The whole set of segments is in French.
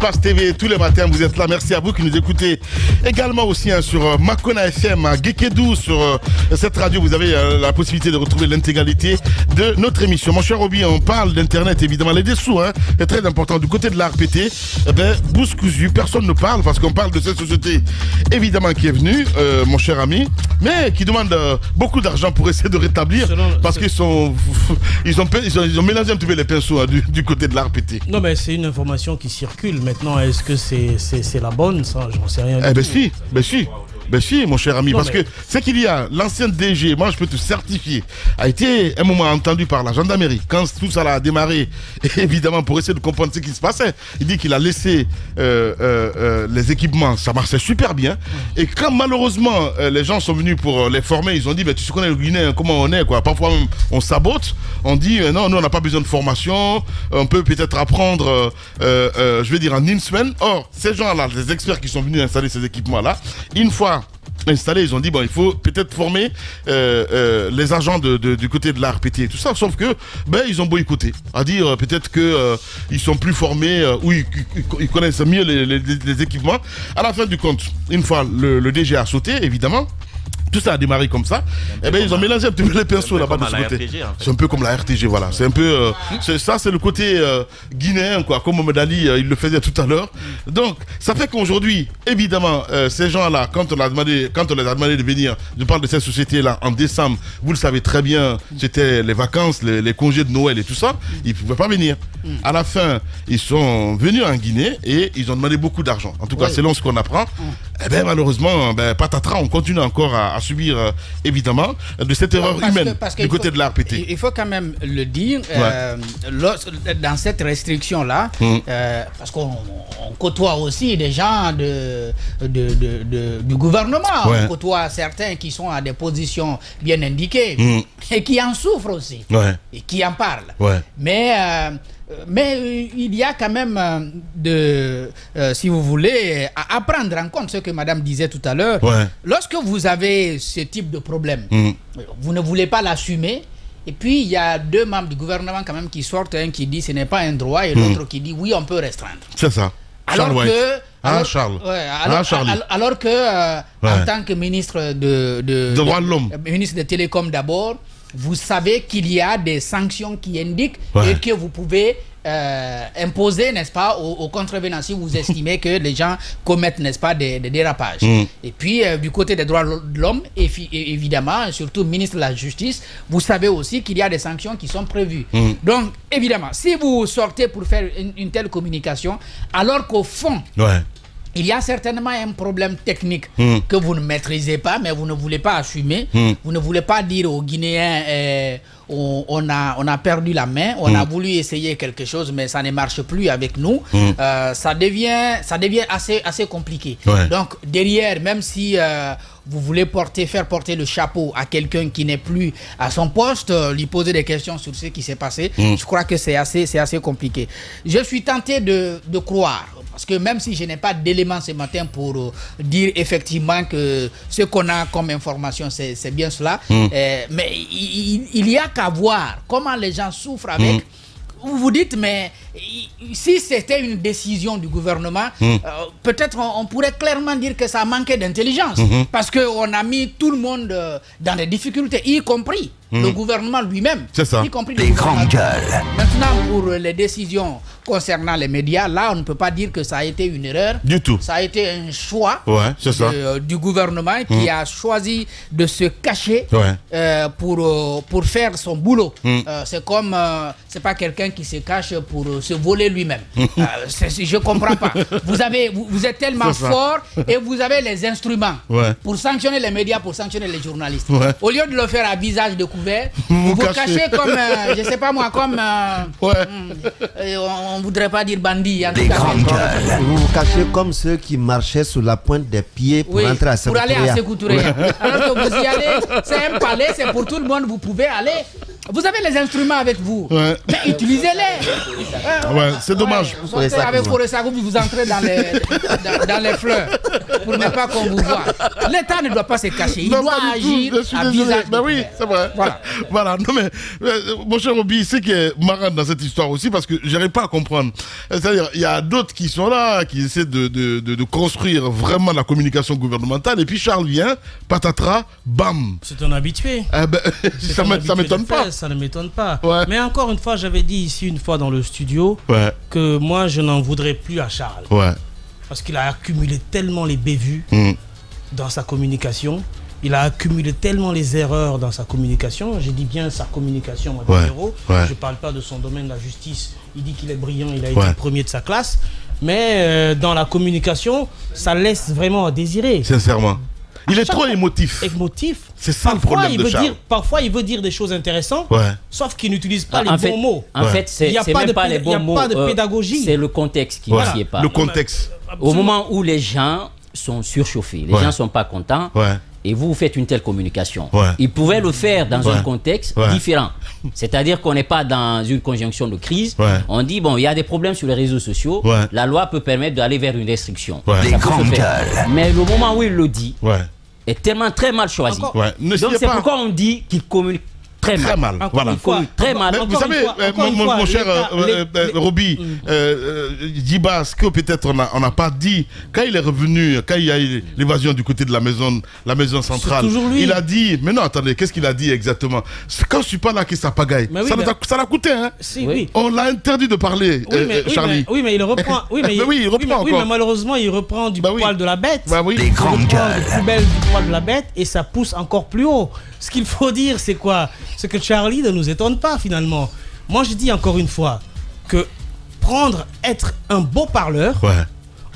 Passe TV, tous les matins, vous êtes là. Merci à vous qui nous écoutez. Également aussi sur Makona FM, à Gekedou, sur cette radio, vous avez la possibilité de retrouver l'intégralité de notre émission. Mon cher Roby, on parle d'Internet, évidemment. Les dessous, c'est très important. Du côté de la RPT, bouche cousue, personne ne parle parce qu'on parle de cette société, évidemment, qui est venue, mon cher ami, mais qui demande beaucoup d'argent pour essayer de rétablir parce qu'ils ont mélangé un petit peu les pinceaux du côté de la RPT. Non, mais c'est une information qui circule. Maintenant, est-ce que c'est la bonne? Ça, j'en sais rien. Ben si, mon cher ami, parce que c'est qu'il y a l'ancien DG, moi je peux te certifier, a été un moment entendu par la gendarmerie quand tout ça a démarré, évidemment pour essayer de comprendre ce qui se passait. Il dit qu'il a laissé les équipements, ça marchait super bien. Et quand malheureusement les gens sont venus pour les former, ils ont dit, tu connais le Guinéen, comment on est quoi. Parfois même on sabote, on dit non, nous on n'a pas besoin de formation, on peut peut-être apprendre, je vais dire en une semaine. Or, ces gens-là, les experts qui sont venus installer ces équipements-là, une fois installés, ils ont dit il faut peut-être former les agents du côté de la RPT et tout ça, sauf que ils ont boycotté, à dire peut-être que ils sont plus formés ou ils connaissent mieux les équipements. À la fin du compte, une fois le DG a sauté, évidemment. Tout ça a démarré comme ça. Ils ont mélangé un petit peu les pinceaux là-bas de ce côté. C'est un peu comme la RTG, voilà. C'est un peu. Ça, c'est le côté guinéen, quoi. Comme Mohamed Ali, il le faisait tout à l'heure. Donc, ça fait qu'aujourd'hui, évidemment, ces gens-là, quand on les a demandé de venir, je parle de cette société-là en décembre, vous le savez très bien, c'était les vacances, les congés de Noël et tout ça, ils ne pouvaient pas venir. À la fin, ils sont venus en Guinée et ils ont demandé beaucoup d'argent. En tout cas, selon ce qu'on apprend. Malheureusement, patatras, on continue encore à subir, évidemment, de cette erreur humaine du côté de la RPT. Il faut quand même le dire, dans cette restriction-là, parce qu'on côtoie aussi des gens du gouvernement, on côtoie certains qui sont à des positions bien indiquées et qui en souffrent aussi, et qui en parlent. Mais il y a quand même si vous voulez, à prendre en compte ce que madame disait tout à l'heure. Lorsque vous avez ce type de problème, vous ne voulez pas l'assumer. Et puis il y a deux membres du gouvernement quand même qui sortent, un qui dit ce n'est pas un droit et l'autre qui dit oui, on peut restreindre. C'est ça. Alors que en tant que ministre de droits de l'homme, ministre des Télécoms d'abord, vous savez qu'il y a des sanctions qui indiquent et que vous pouvez imposer, n'est-ce pas, aux contrevenants si vous estimez que les gens commettent, n'est-ce pas, des dérapages. Et puis, du côté des droits de l'homme, évidemment, surtout ministre de la Justice, vous savez aussi qu'il y a des sanctions qui sont prévues. Donc, évidemment, si vous sortez pour faire une telle communication, alors qu'au fond, il y a certainement un problème technique que vous ne maîtrisez pas, mais vous ne voulez pas assumer. Vous ne voulez pas dire aux Guinéens on a perdu la main, on a voulu essayer quelque chose, mais ça ne marche plus avec nous. Ça devient assez compliqué. Donc derrière, même si vous voulez faire porter le chapeau à quelqu'un qui n'est plus à son poste, lui poser des questions sur ce qui s'est passé, je crois que c'est assez compliqué. Je suis tenté de croire, parce que même si je n'ai pas d'éléments ce matin pour dire effectivement que ce qu'on a comme information, c'est bien cela, mais il y a qu'à voir comment les gens souffrent avec. Vous vous dites, mais si c'était une décision du gouvernement, peut-être on pourrait clairement dire que ça manquait d'intelligence. Parce qu'on a mis tout le monde dans des difficultés, y compris le gouvernement lui-même. C'est ça. Y compris les grandes gueules. Maintenant, pour les décisions concernant les médias, là, on ne peut pas dire que ça a été une erreur. Du tout. Ça a été un choix du gouvernement qui a choisi de se cacher pour faire son boulot. C'est comme, c'est pas quelqu'un qui se cache pour se voler lui-même. Je comprends pas. Vous êtes tellement fort et vous avez les instruments pour sanctionner les médias, pour sanctionner les journalistes. Au lieu de le faire à visage découvert, vous cachez comme, je sais pas moi, comme, on voudrait pas dire bandit. En tout cas, vous vous cachez comme ceux qui marchaient sur la pointe des pieds pour entrer à Sékou Touré. Pour aller à Sékou Touré. Alors que vous y allez, c'est un palais, c'est pour tout le monde, vous pouvez aller. Vous avez les instruments avec vous, mais utilisez-les. C'est dommage. Vous sortez avec Forêt Sagou, vous entrez dans les fleurs. pour ne pas qu'on vous voie. L'État ne doit pas se cacher. Il doit agir à visage. Ben oui, c'est vrai. Voilà. Non mais, mon cher Obi, c'est qui est marrant dans cette histoire aussi parce que j'arrive pas à comprendre. C'est-à-dire, il y a d'autres qui sont là, qui essaient de construire vraiment la communication gouvernementale. Et puis Charles vient, patatras, bam. C'est un habitué. Ça m'étonne pas. Ça ne m'étonne pas. Ouais. Mais encore une fois, j'avais dit ici une fois dans le studio que moi, je n'en voudrais plus à Charles. Ouais. Parce qu'il a accumulé tellement les bévues dans sa communication. Il a accumulé tellement les erreurs dans sa communication. Je dis bien sa communication, moi, je ne parle pas de son domaine de la justice. Il dit qu'il est brillant, il a été le premier de sa classe. Mais dans la communication, ça laisse vraiment à désirer. Sincèrement. Il est trop émotif. C'est ça le problème de Charles. Parfois, il veut dire des choses intéressantes, sauf qu'il n'utilise pas les bons mots. En fait, c'est même pas les bons mots. Il n'y a pas de pédagogie. C'est le contexte qui ne s'y est pas. Le contexte. Au moment où les gens sont surchauffés, les gens ne sont pas contents, et vous faites une telle communication. Ils pouvaient le faire dans un contexte différent. C'est-à-dire qu'on n'est pas dans une conjonction de crise. On dit, bon, il y a des problèmes sur les réseaux sociaux. La loi peut permettre d'aller vers une restriction. Des grandes gueules. Mais le moment où il le dit est tellement très mal choisi. Donc c'est pourquoi on dit qu'il communique très mal. Voilà. Très mal. Vous savez, mon cher Roby, Djiba, ce que peut-être on n'a pas dit, quand il est revenu, quand il y a eu l'évasion du côté de la maison centrale, il a dit, mais non, attendez, qu'est-ce qu'il a dit exactement? Quand je ne suis pas là, que ça pagaille. Ça l'a coûté, hein? On l'a interdit de parler, Charlie. Oui, mais il reprend. Oui, mais malheureusement, il reprend du poil de la bête. Des grandes gueules. Le plus belle du poil de la bête et ça pousse encore plus haut. Ce qu'il faut dire, c'est quoi? C'est que Charlie ne nous étonne pas finalement. Moi, je dis encore une fois que être un beau parleur,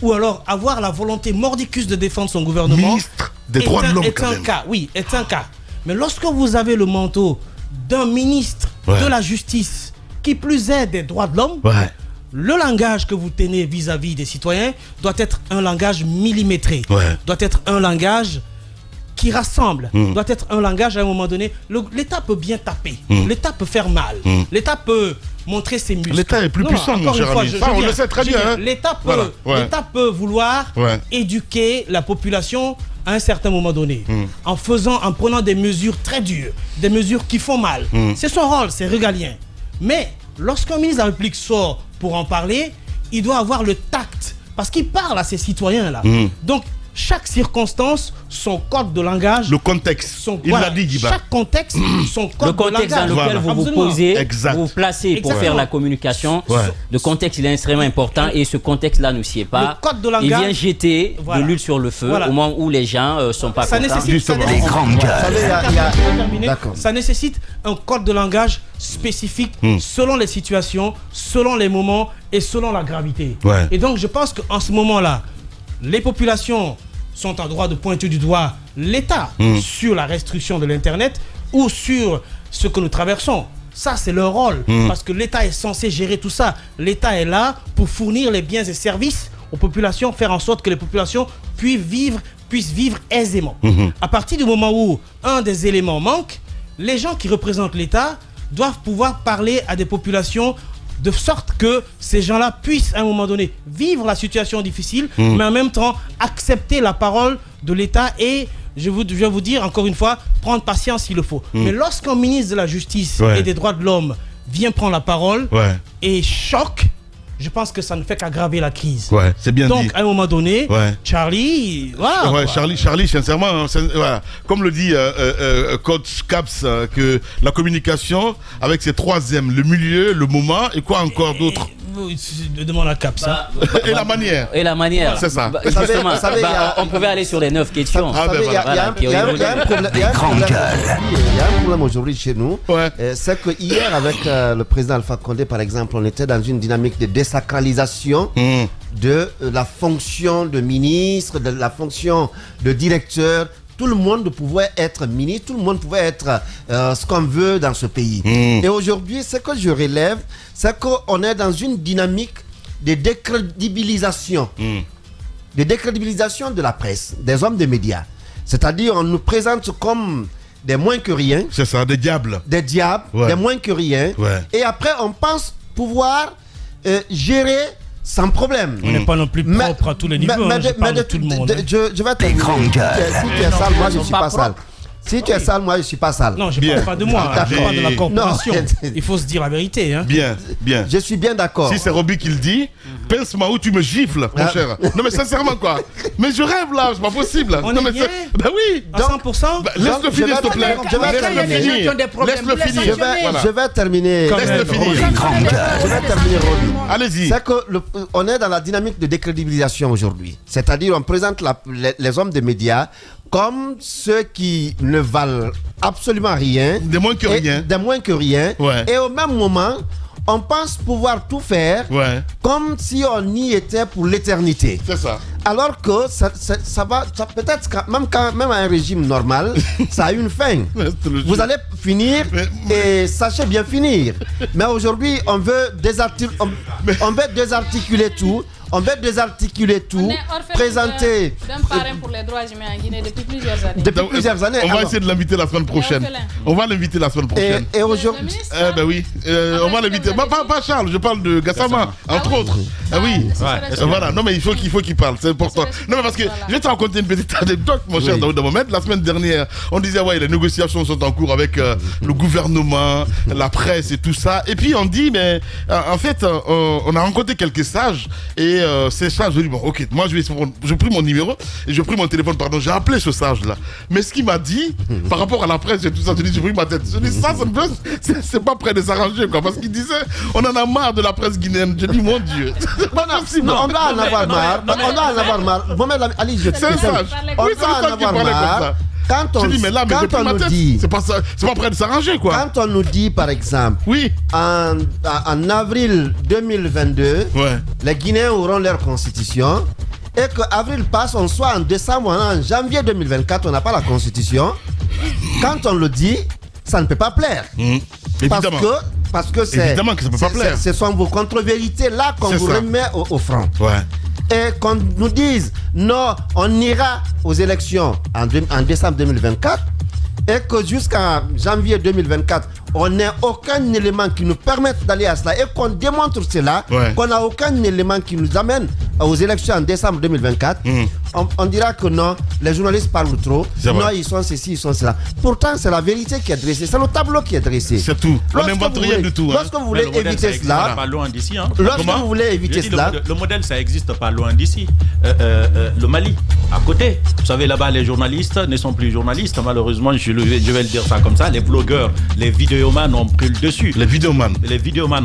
ou alors avoir la volonté mordicus de défendre son gouvernement, ministre des droits de l'homme, est un cas. Oui, est un cas. Mais lorsque vous avez le manteau d'un ministre de la justice, qui plus est des droits de l'homme, le langage que vous tenez vis-à-vis des citoyens doit être un langage millimétré, doit être un langage qui rassemble, doit être un langage à un moment donné. L'État peut bien taper, l'État peut faire mal, l'État peut montrer ses muscles. L'État est plus puissant, mon cher ami. Ça, on le sait très bien. L'État peut vouloir éduquer la population à un certain moment donné, en prenant des mesures très dures, des mesures qui font mal. C'est son rôle, c'est régalien. Mais lorsqu'un ministre de la République sort pour en parler, il doit avoir le tact, parce qu'il parle à ses citoyens-là. Donc, chaque circonstance, son code de langage. Le contexte. Il l'a dit, Djiba. Chaque contexte, son code de langage. Le contexte dans lequel vous vous posez, vous vous placez pour faire la communication. Le contexte, il est extrêmement important et ce contexte-là ne s'y est pas. Le code de langage. Il vient jeter de l'huile sur le feu au moment où les gens sont pas contents. Des grandes gueules. Ça nécessite un code de langage spécifique selon les situations, selon les moments et selon la gravité. Et donc, je pense qu'en ce moment-là, les populations sont en droit de pointer du doigt l'État sur la restriction de l'Internet ou sur ce que nous traversons. Ça, c'est leur rôle, parce que l'État est censé gérer tout ça. L'État est là pour fournir les biens et services aux populations, faire en sorte que les populations puissent vivre aisément. À partir du moment où un des éléments manque, les gens qui représentent l'État doivent pouvoir parler à des populations de sorte que ces gens-là puissent à un moment donné vivre la situation difficile, mais en même temps accepter la parole de l'État et, je vais vous dire encore une fois, prendre patience s'il le faut. Mais lorsqu'un ministre de la Justice et des droits de l'homme vient prendre la parole et choque, je pense que ça ne fait qu'aggraver la crise. C'est bien donc, dit. à un moment donné, Charlie, voilà. Charlie, sincèrement, comme le dit Coach Caps, que la communication avec ses troisièmes, le milieu, le moment, et quoi encore d'autre? Demande à Caps. Et la manière. Et la manière. C'est ça. Justement, on pouvait aller sur les 9 questions. Il y a un problème aujourd'hui chez nous. C'est que hier, avec le président Alpha Condé, par exemple, on était dans une dynamique de désacralisation de la fonction de ministre, de la fonction de directeur. Tout le monde pouvait être ministre, tout le monde pouvait être ce qu'on veut dans ce pays. Et aujourd'hui, ce que je relève, c'est qu'on est dans une dynamique de décrédibilisation. De décrédibilisation de la presse, des hommes des médias. C'est-à-dire, on nous présente comme des moins que rien. C'est ça, des diables. Des diables, des moins que rien. Et après, on pense pouvoir gérer sans problème. On n'est pas non plus propre à tous les niveaux. Mais de tout le monde. Je vais te dire, si tu es sale, moi je ne suis pas sale. Si tu es sale, moi je ne suis pas sale. Non, je ne parle pas de moi, je parle de la corporation. Il faut se dire la vérité. Hein. Bien. Je suis bien d'accord. Si c'est Roby qui le dit, pince-moi où tu me gifles, mon cher. Non mais sincèrement quoi. Mais je rêve là, c'est pas possible. On est bien. Ben oui. À 100%. Laisse-le finir, s'il te plaît. Laisse-le finir. Je vais terminer. Laisse-le finir. Je vais terminer, Roby. Allez-y. C'est qu'on est dans la dynamique de décrédibilisation aujourd'hui. C'est-à-dire on présente les hommes des médias comme ceux qui ne valent absolument rien. De moins que rien. De moins que rien. Ouais. Et au même moment, on pense pouvoir tout faire comme si on y était pour l'éternité. C'est ça. Alors que ça va, peut-être même à un régime normal, ça a une fin. Vous allez finir et sachez bien finir. Mais aujourd'hui, on veut désarticuler tout. On veut désarticuler tout, présenter. D'un parrain pour les droits humains en Guinée depuis plusieurs années. Depuis plusieurs années. On va essayer de l'inviter la semaine prochaine. On va l'inviter la semaine prochaine. Et aujourd'hui. Ben oui. On va l'inviter. Pas Charles, je parle de Gassama, entre autres. Ah oui. Voilà. Non, mais il faut qu'il parle. C'est important. Non, mais parce que je vais te raconter une petite anecdote, mon cher Daoud Mohamed. La semaine dernière, on disait, les négociations sont en cours avec le gouvernement, la presse et tout ça. Et puis on dit, mais en fait, on a rencontré quelques sages. Et ces sages, je dis, bon, ok, moi je pris mon numéro et je pris mon téléphone, pardon, j'ai appelé ce sage-là. Mais ce qu'il m'a dit, par rapport à la presse et tout ça, j'ai pris ma tête. Je dis, ça c'est pas prêt de s'arranger, quoi. Parce qu'il disait, on en a marre de la presse guinéenne. Je dis, mon Dieu. On doit en avoir marre. On doit en avoir marre. Ali, je c'est un sage. On doit en avoir marre. Quand on nous dit, c'est pas prêt de s'arranger, quoi. Quand on nous dit, par exemple, en avril 2022, les Guinéens auront leur constitution, et que avril passe, on soit en décembre, en janvier 2024, on n'a pas la constitution. Quand on le dit, ça ne peut pas plaire. Parce que c'est évidemment que ça peut pas plaire. Ce sont vos contre-vérités là qu'on vous remet au front. Et qu'on nous dise non, on ira aux élections en décembre 2024 et que jusqu'en janvier 2024 on n'a aucun élément qui nous permette d'aller à cela et qu'on démontre cela, qu'on n'a aucun élément qui nous amène aux élections en décembre 2024, on dira que non, les journalistes parlent trop, non, ils sont ceci, ils sont cela. Pourtant, c'est la vérité qui est dressée, c'est le tableau qui est dressé. C'est tout. On n'invente rien du tout. Lorsque vous voulez éviter cela, pas loin d'ici. Lorsque vous voulez éviter cela, le modèle, ça existe pas loin d'ici. Le Mali, à côté. Vous savez, là-bas, les journalistes ne sont plus journalistes. Malheureusement, je vais le dire ça comme ça. Les blogueurs, les vidéomans ont pris le dessus. Les vidéomans,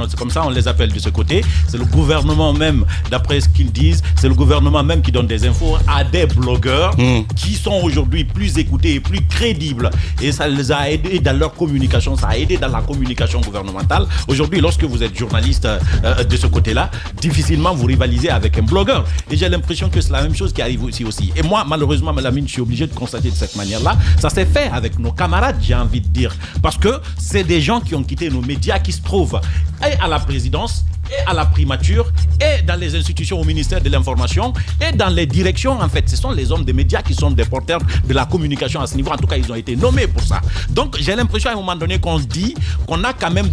c'est comme ça, on les appelle de ce côté. C'est le gouvernement même, d'après ce qu'ils disent, c'est le gouvernement même qui donne des infos à des blogueurs qui sont aujourd'hui plus écoutés et plus crédibles. Et ça les a aidés dans leur communication, ça a aidé dans la communication gouvernementale. Aujourd'hui, lorsque vous êtes journaliste de ce côté-là, difficilement vous rivalisez avec un blogueur. Et j'ai l'impression que c'est la même chose qui arrive aussi. Et moi, malheureusement, Malamine, je suis obligé de constater de cette manière-là. Ça s'est fait avec nos camarades, j'ai envie de dire. Parce que c'est des gens qui ont quitté nos médias, qui se trouvent et à la présidence, et à la primature, et dans les institutions au ministère de l'information, et dans les directions, en fait. Ce sont les hommes des médias qui sont des porteurs de la communication à ce niveau. En tout cas, ils ont été nommés pour ça. Donc, j'ai l'impression à un moment donné qu'on dit qu'on a quand même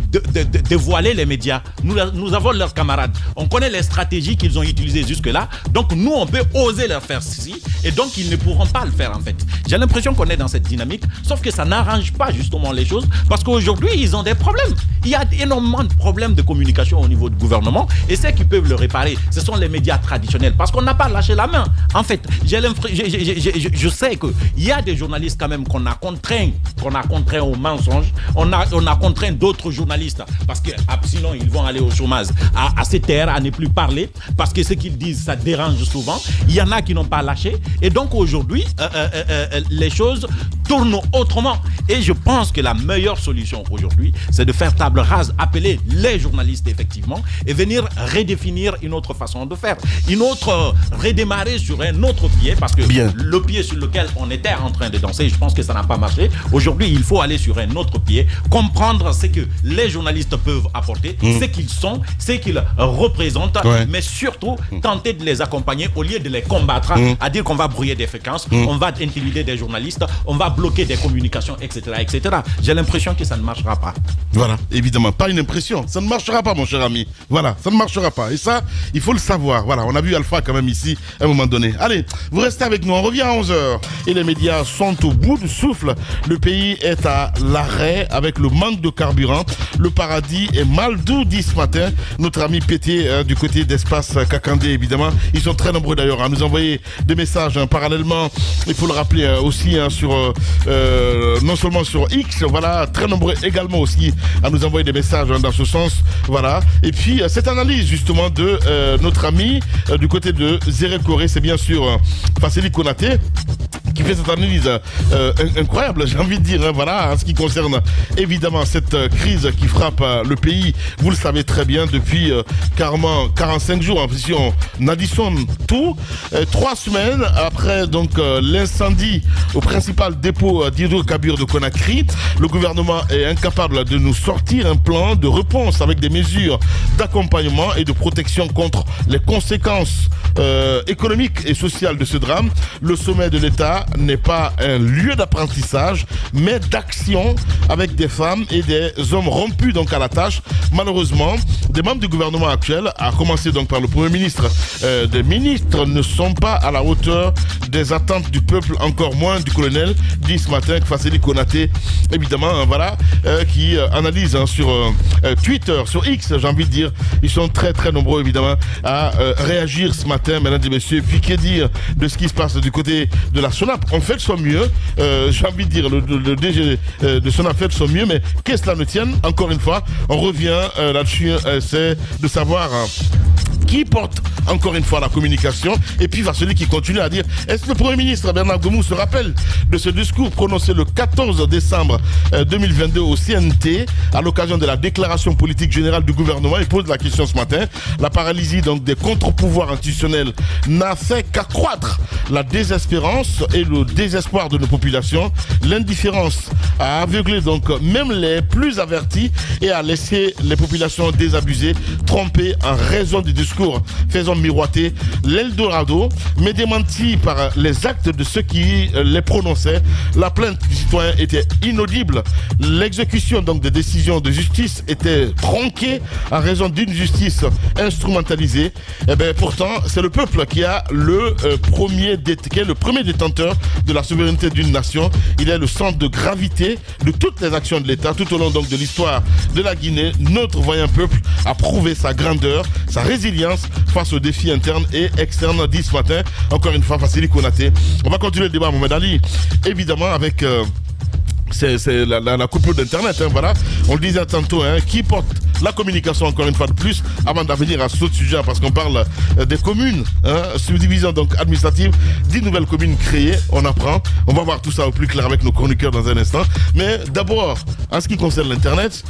dévoilé les médias. Nous avons leurs camarades. On connaît les stratégies qu'ils ont utilisées jusque-là. Donc, nous, on peut oser leur faire ceci. Et donc, ils ne pourront pas le faire, en fait. J'ai l'impression qu'on est dans cette dynamique. Sauf que ça n'arrange pas, justement, les choses. Parce qu'aujourd'hui, ils ont des problèmes. Il y a énormément de problèmes de communication au niveau du gouvernement, et ceux qui peuvent le réparer, ce sont les médias traditionnels, parce qu'on n'a pas lâché la main. En fait, je sais qu'il y a des journalistes quand même qu'on a contraints au mensonge, on a contraint d'autres journalistes, parce que sinon ils vont aller au chômage, à se taire, à ne plus parler, parce que ce qu'ils disent, ça dérange souvent. Il y en a qui n'ont pas lâché, et donc aujourd'hui, les choses tournent autrement. Et je pense que la meilleure solution aujourd'hui, c'est de faire table rase, appeler les journalistes effectivement, et venir redéfinir une autre façon de faire, redémarrer sur un autre pied, parce que le pied sur lequel on était en train de danser, je pense que ça n'a pas marché. Aujourd'hui, il faut aller sur un autre pied, comprendre ce que les journalistes peuvent apporter, ce qu'ils sont, ce qu'ils représentent, mais surtout tenter de les accompagner au lieu de les combattre, à dire qu'on va brouiller des fréquences, on va intimider des journalistes, on va bloquer des communications, etc. J'ai l'impression que ça ne marchera pas. Voilà, évidemment, pas une impression. Ça ne marchera pas, mon cher ami. Voilà, ça ne marchera pas. Et ça, il faut le savoir. Voilà, on a vu Alpha quand même ici à un moment donné. Allez, vous restez avec nous. On revient à 11h. Et les médias sont au bout du souffle. Le pays est à l'arrêt avec le manque de carburant. Le paradis est mal doux, dit ce matin notre ami Pété du côté d'Espace Kakandé, évidemment. Ils sont très nombreux d'ailleurs à nous envoyer des messages parallèlement. Il faut le rappeler aussi sur non seulement sur X, voilà, très nombreux également aussi à nous envoyer des messages dans ce sens. Voilà. Et puis cette analyse justement de notre ami du côté de Zéré Corée, c'est bien sûr Fassili Konaté qui fait cette analyse incroyable, j'ai envie de dire, voilà, en ce qui concerne évidemment cette crise qui frappe le pays, vous le savez très bien, depuis carrément 45 jours, si on additionne tout, 3 semaines après donc l'incendie au principal dépôt d'hydrocarbures de Conakry, le gouvernement est incapable de nous sortir un plan de réponse avec des mesures d'accompagnement et de protection contre les conséquences économiques et sociales de ce drame. Le sommet de l'État n'est pas un lieu d'apprentissage, mais d'action avec des femmes et des hommes rompus donc à la tâche. Malheureusement, des membres du gouvernement actuel, à commencer donc par le Premier ministre, des ministres ne sont pas à la hauteur des attentes du peuple, encore moins du colonel, dit ce matin Fassili Konaté, évidemment, voilà, qui analyse sur Twitter, sur X, j'ai envie de dire. Ils sont très très nombreux évidemment à réagir ce matin, mesdames et messieurs. Puis que dire de ce qui se passe du côté de la SONAP? On fait de son mieux, j'ai envie de dire, le DG de SONAP fait de son mieux, mais qu'est-ce que cela ne tienne? Encore une fois, on revient là-dessus, c'est de savoir qui porte encore une fois la communication, et puis celui qui continue à dire, est-ce que le Premier ministre Bernard Gomou se rappelle de ce discours prononcé le 14 décembre 2022 au CNT à l'occasion de la déclaration politique générale du gouvernement? Il pose la question ce matin. La paralysie donc des contre-pouvoirs institutionnels n'a fait qu'accroître la désespérance et le désespoir de nos populations. L'indifférence a aveuglé donc même les plus avertis et a laissé les populations désabusées, trompées en raison du discours faisant miroiter l'Eldorado, mais démenti par les actes de ceux qui les prononçaient. La plainte du citoyen était inaudible. L'exécution donc des décisions de justice était tronquée en raison d'une justice instrumentalisée. Et bien pourtant, c'est le peuple qui a le premier détenteur de la souveraineté d'une nation. Il est le centre de gravité de toutes les actions de l'État tout au long donc de l'histoire de la Guinée. Notre voyant peuple a prouvé sa grandeur, sa résilience face aux défis internes et externes, dit ce matin encore une fois Fassili Konaté. On va continuer le débat, Mohamed Ali, évidemment avec c'est la coupure d'internet, voilà. On le disait tantôt, qui porte la communication encore une fois de plus, avant d'en venir à ce autre sujet, parce qu'on parle des communes, subdivision donc administrative, 10 nouvelles communes créées, on apprend, on va voir tout ça au plus clair avec nos chroniqueurs dans un instant. Mais d'abord, en ce qui concerne l'internet,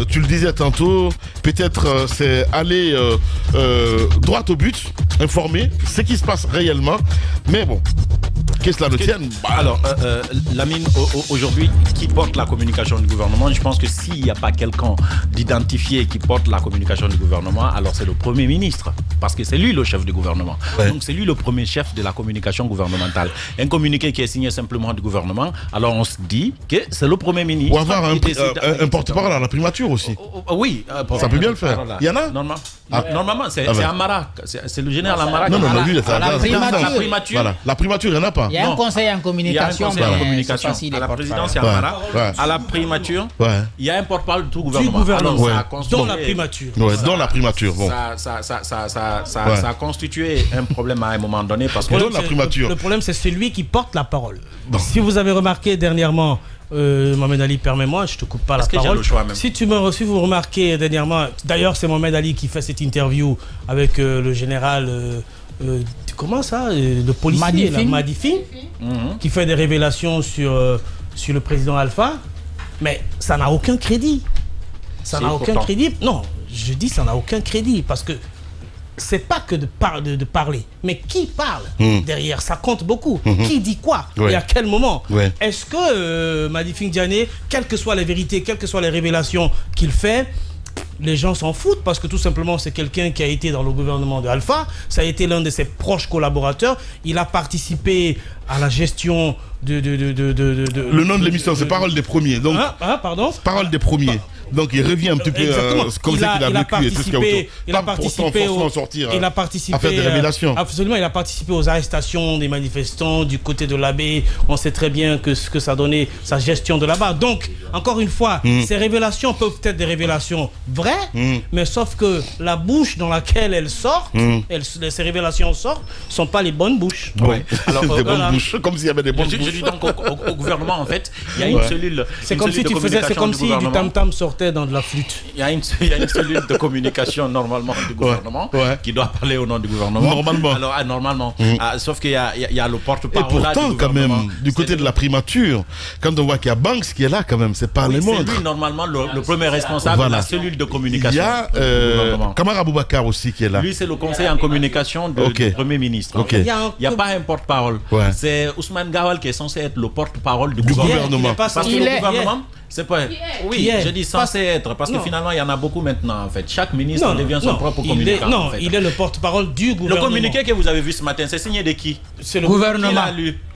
tu le disais tantôt, peut-être c'est aller droit au but, informer ce qui se passe réellement, mais bon, qu'est-ce que cela ne tienne? Alors, Lamine, aujourd'hui, qui porte la communication du gouvernement? Je pense que s'il n'y a pas quelqu'un d'identifié qui porte la communication du gouvernement, alors c'est le Premier ministre, parce que c'est lui le chef du gouvernement. Ouais. Donc c'est lui le premier chef de la communication gouvernementale. Un communiqué qui est signé simplement du gouvernement, alors on se dit que c'est le Premier ministre. Ou avoir un porte-parole à la primature aussi. Oui. Ça peut bien le faire. Il y en a? Normalement, c'est Amara. C'est le général Amara. Non, lui, c'est la primature. Voilà. La primature, il n'y en a pas. Il y a un conseil en communication. Il y a un conseil en communication. À la présidence, il y a Amara. À la primature, il y a un porte-parole de tout gouvernement. Dans la primature. Dans la primature. Bon. Ça a constitué un problème à un moment donné. Parce que le problème, c'est celui qui porte la parole. Bon. Si vous avez remarqué dernièrement, Mohamed Ali, permets-moi, je te coupe pas la parole. Si vous remarquez dernièrement, d'ailleurs c'est Mohamed Ali qui fait cette interview avec le général, comment ça, le policier Madifi, qui fait des révélations sur le président Alpha, mais ça n'a aucun crédit. Ça n'a aucun crédit. Non, je dis ça n'a aucun crédit parce que c'est pas que de parler, mais qui parle derrière, ça compte beaucoup. Qui dit quoi et à quel moment. Est-ce que Madifi Ndiané, quelles que soient les vérités, quelles que soient les révélations qu'il fait, les gens s'en foutent parce que tout simplement c'est quelqu'un qui a été dans le gouvernement de Alpha, ça a été l'un de ses proches collaborateurs, il a participé à la gestion le nom de l'émission, c'est Parole des Premiers. Donc, pardon. Parole des Premiers. Donc il revient un petit peu comme ça qu'il a vécu et tout ce qu'il y a autour. Il a participé à faire des révélations. Absolument, il a participé aux arrestations des manifestants du côté de l'Abbé. On sait très bien que ce que ça donnait, sa gestion de là-bas. Donc, encore une fois, ces révélations peuvent être des révélations vraies, mais sauf que la bouche dans laquelle elles sortent, ces révélations sortent, ne sont pas les bonnes bouches. Ouais. Alors, des bonnes bouches, comme s'il y avait des bonnes bouches. Je dis donc au gouvernement, en fait, il y a une cellule. C'est comme si tu faisais, c'est comme si du tam-tam sortait dans de la flûte. Il y a une cellule de communication normalement du gouvernement qui doit parler au nom du gouvernement. Normalement. Alors, normalement. Sauf qu'il y a le porte-parole. Et pourtant, quand même, du côté de la primature, quand on voit qu'il y a Banks qui est là, quand même, c'est pas les moindres. C'est lui, normalement, le premier responsable de la cellule de communication. Il y a Kamara Boubacar aussi qui est là. Lui, c'est le conseiller en communication du Premier ministre. Il n'y a pas un porte-parole. C'est Ousmane Gawal qui est censé être le porte-parole du gouvernement. Parce que le gouvernement, c'est pas. Oui, je dis censé être, parce que finalement, il y en a beaucoup maintenant, en fait. Chaque ministre devient son propre communicant. Non, il est le porte-parole du gouvernement. Le communiqué que vous avez vu ce matin, c'est signé de qui? C'est le gouvernement.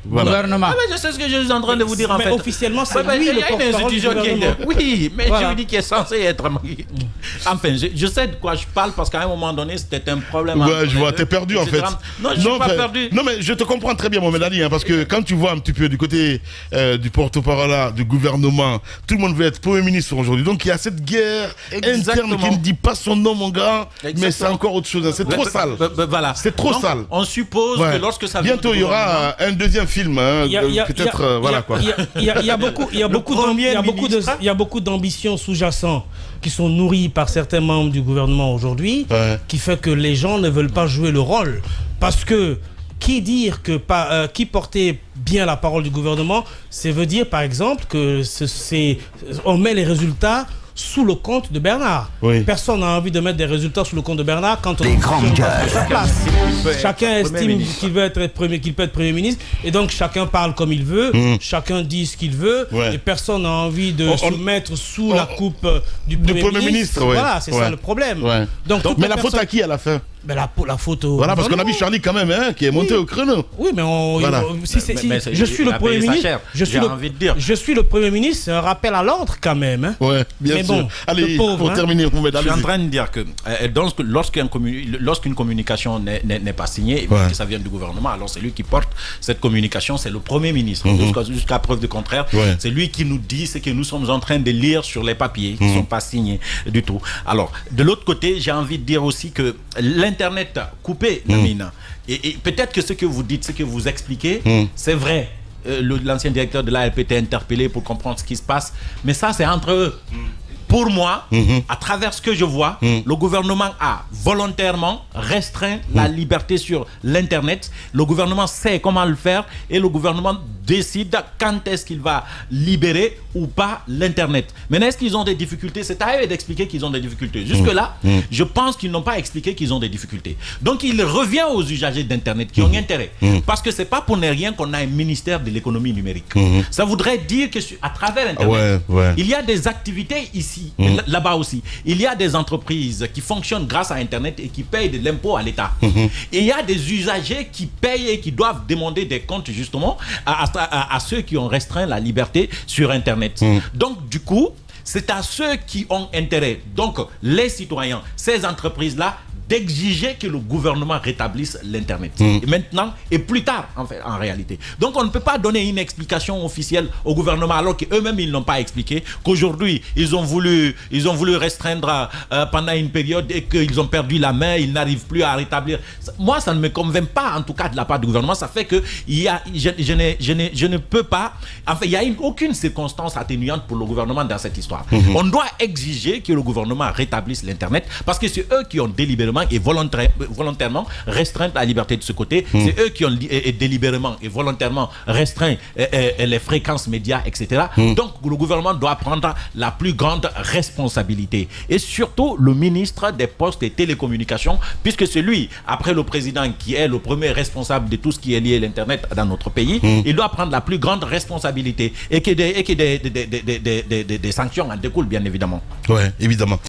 Gouvernement. Je sais ce que je suis en train de vous dire, en fait. Officiellement, c'est lui le porte-parole du gouvernement. Oui, mais je vous dis qu'il est censé être. Enfin, je sais de quoi je parle, parce qu'à un moment donné, c'était un problème. Ouais, je vois, t'es perdu, en fait. Non, je suis pas perdu. Non, mais je te comprends très bien, Mohamed Ali, parce que quand tu vois un petit peu du côté du porte-parole du gouvernement, tout le monde veut être Premier ministre aujourd'hui. Donc il y a cette guerre interne qui ne dit pas son nom, mon gars, mais c'est encore autre chose. C'est trop sale. Voilà. C'est trop sale. On suppose que lorsque ça vient. Bientôt, il y aura un deuxième film. Peut-être, voilà quoi. Il y a beaucoup d'ambitions sous-jacentes qui sont nourries par certains membres du gouvernement aujourd'hui, qui fait que les gens ne veulent pas jouer le rôle. Parce que qui portait bien la parole du gouvernement, c'est veut dire par exemple que on met les résultats sous le compte de Bernard. Personne n'a envie de mettre des résultats sous le compte de Bernard quand on chacun estime qu'il peut être Premier ministre et donc chacun parle comme il veut, chacun dit ce qu'il veut et personne n'a envie de se mettre sous la coupe du Premier ministre. Voilà, c'est ça le problème. Donc, mais la faute à qui à la fin? La photo. Voilà, parce qu'on a vu Charlie quand même, qui est monté au créneau. Oui, mais je suis le Premier ministre. Je suis le Premier ministre, c'est un rappel à l'ordre quand même. Ouais, bien sûr. Allez, pour terminer, je suis en train de dire que lorsqu'une communication n'est pas signée, que ça vient du gouvernement, alors c'est lui qui porte cette communication, c'est le Premier ministre. Jusqu'à preuve du contraire, c'est lui qui nous dit ce que nous sommes en train de lire sur les papiers qui ne sont pas signés du tout. Alors, de l'autre côté, j'ai envie de dire aussi que l'Internet coupé, Lamine, et peut-être que ce que vous dites, ce que vous expliquez, c'est vrai. L'ancien directeur de l'ALP était interpellé pour comprendre ce qui se passe, mais ça, c'est entre eux. Pour moi, à travers ce que je vois, le gouvernement a volontairement restreint la liberté sur l'Internet. Le gouvernement sait comment le faire et le gouvernement décide quand est-ce qu'il va libérer ou pas l'Internet. Maintenant, est-ce qu'ils ont des difficultés? C'est à eux d'expliquer qu'ils ont des difficultés. Jusque-là, je pense qu'ils n'ont pas expliqué qu'ils ont des difficultés. Donc, il revient aux usagers d'Internet qui ont intérêt. Parce que ce n'est pas pour ne rien qu'on a un ministère de l'économie numérique. Ça voudrait dire qu'à travers Internet, il y a des activités ici. Là-bas aussi, il y a des entreprises qui fonctionnent grâce à Internet et qui payent de l'impôt à l'État. Et il y a des usagers qui payent et qui doivent demander des comptes justement à ceux qui ont restreint la liberté sur Internet. Donc du coup, c'est à ceux qui ont intérêt, donc les citoyens, ces entreprises-là, d'exiger que le gouvernement rétablisse l'Internet. Et maintenant, et plus tard, en réalité. Donc, on ne peut pas donner une explication officielle au gouvernement, alors qu'eux-mêmes, ils n'ont pas expliqué qu'aujourd'hui, ils ont voulu restreindre pendant une période et qu'ils ont perdu la main, ils n'arrivent plus à rétablir. Moi, ça ne me convainc pas, en tout cas, de la part du gouvernement. Ça fait que je ne peux pas... Enfin, il n'y a aucune circonstance atténuante pour le gouvernement dans cette histoire. On doit exiger que le gouvernement rétablisse l'Internet parce que c'est eux qui ont délibérément et volontairement restreint la liberté de ce côté. C'est eux qui ont délibérément et volontairement restreint les fréquences médias, etc. Donc le gouvernement doit prendre la plus grande responsabilité. Et surtout le ministre des Postes et Télécommunications, puisque c'est lui, après le président, qui est le premier responsable de tout ce qui est lié à l'Internet dans notre pays, il doit prendre la plus grande responsabilité et que des sanctions en découlent, bien évidemment. Oui, évidemment.